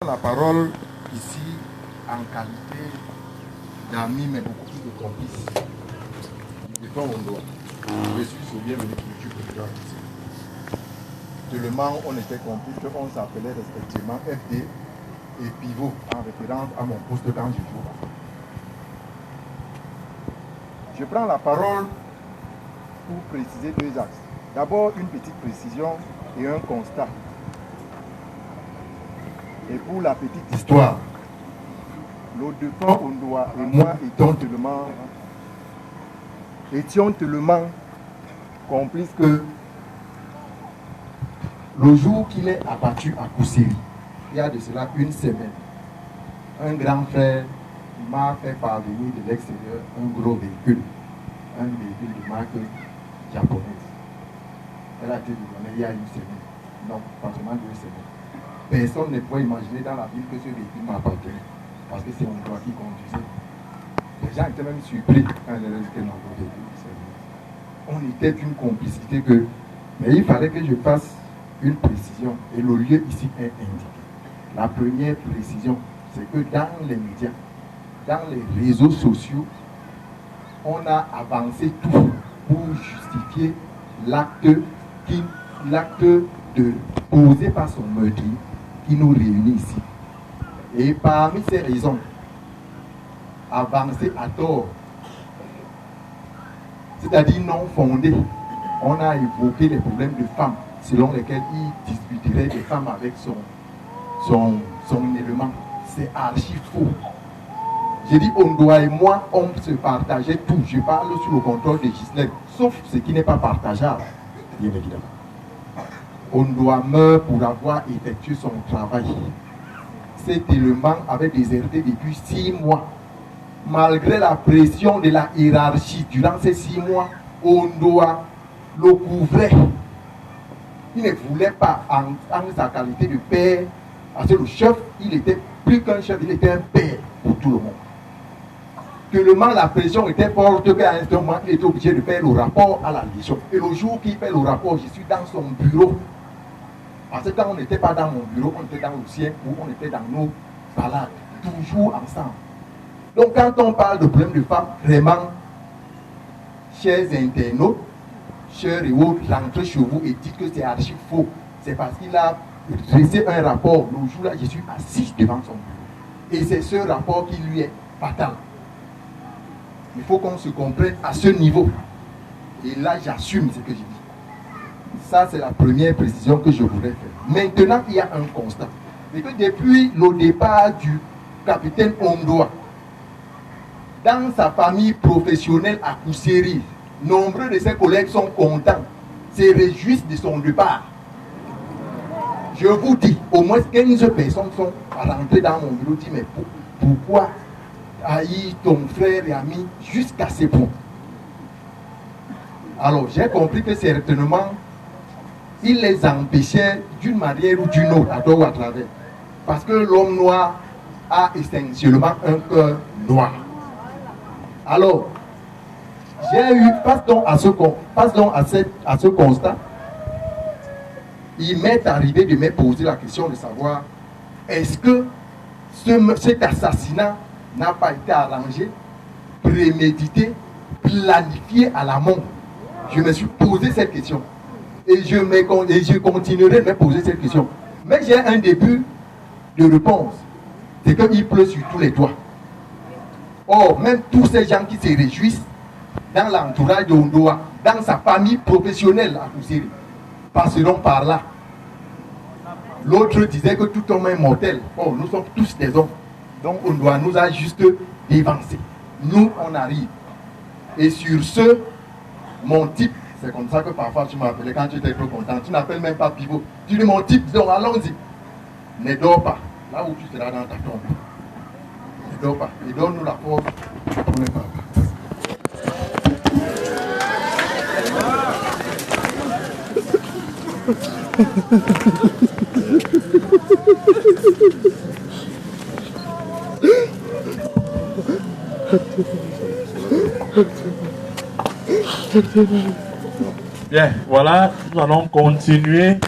La parole ici en qualité d'ami, mais beaucoup plus de complice. De temps on doit. Je suis au bienvenu du président ici. Seulement, on était complices, on s'appelait respectivement FD et Pivot en référence à mon poste quand je joue. Je prends la parole pour préciser deux axes. D'abord, une petite précision et un constat. Et pour la petite histoire, l'Odefant Ondoa et moi étions tellement complices que le jour qu'il est abattu à Koussiri, il y a de cela une semaine, un grand frère m'a fait parvenir de l'extérieur un gros véhicule, un véhicule de marque japonaise. Elle a été livrée il y a une semaine, non, pratiquement 2 semaines. Personne ne pouvait imaginer dans la ville que ce véhicule m'appartenait, parce que c'est mon droit qui conduisait. Les gens étaient même surpris quand ils étaient dans le véhicule. On était d'une complicité que... Mais il fallait que je fasse une précision, et le lieu ici est indiqué. La première précision, c'est que dans les médias, dans les réseaux sociaux, on a avancé tout pour justifier l'acte de posé par son meurtrier qui nous réunit ici. Et parmi ces raisons, avancées à tort, c'est-à-dire non fondées, on a évoqué les problèmes de femmes selon lesquels il disputerait des femmes avec son élément. C'est archi faux. J'ai dit, Ondoa et moi, on se partageait tout. Je parle sous le contrôle de Gisèle, sauf ce qui n'est pas partageable, bien évidemment. Ondoa meurt pour avoir effectué son travail. Cet élément avait déserté depuis 6 mois. Malgré la pression de la hiérarchie, durant ces 6 mois, Ondoa le couvrait. Il ne voulait pas, en sa qualité de père, parce que le chef, il était plus qu'un chef, il était un père pour tout le monde. Tellement la pression était forte qu'à un moment, il était obligé de faire le rapport à la Légion. Et le jour qu'il fait le rapport, je suis dans son bureau. Parce que quand on n'était pas dans mon bureau, on était dans le sien ou on était dans nos balades, toujours ensemble. Donc quand on parle de problème de femmes, vraiment, chers internautes, chers et autres, rentrez chez vous et dites que c'est archi faux. C'est parce qu'il a dressé un rapport. Le jour-là, je suis assis devant son bureau. Et c'est ce rapport qui lui est fatal. Il faut qu'on se comprenne à ce niveau. Et là, j'assume ce que je dis. Ça, c'est la première précision que je voulais faire. Maintenant, il y a un constat. C'est que depuis le départ du capitaine Ondoa, dans sa famille professionnelle à Koussiri, nombreux de ses collègues sont contents, se réjouissent de son départ. Je vous dis, au moins 15 personnes sont rentrées dans mon bureau, disent, mais pourquoi haïr ton frère et ami jusqu'à ce point? Alors, j'ai compris que certainement, il les empêchait d'une manière ou d'une autre, à tort ou à travers. Parce que l'homme noir a essentiellement un cœur noir. Alors, j'ai eu, passe donc à ce constat, il m'est arrivé de me poser la question de savoir, est-ce que cet assassinat n'a pas été arrangé, prémédité, planifié à l'amont? Je me suis posé cette question. Et je continuerai de me poser cette question. Mais j'ai un début de réponse. C'est qu'il pleut sur tous les toits. Or, même tous ces gens qui se réjouissent dans l'entourage de Ondoa, dans sa famille professionnelle à Koussiri, passeront par là. L'autre disait que tout homme est mortel. Oh, nous sommes tous des hommes. Donc Ondoa nous a juste dévancés. Nous, on arrive. Et sur ce, mon type, c'est comme ça que parfois tu m'appelais quand tu étais trop content. Tu n'appelles même pas Pivot. Tu dis mon type, donc allons-y. Ne dors pas. Là où tu seras dans ta tombe. Ne dors pas. Et donne-nous la force pour ne pas. Bien, voilà, nous allons continuer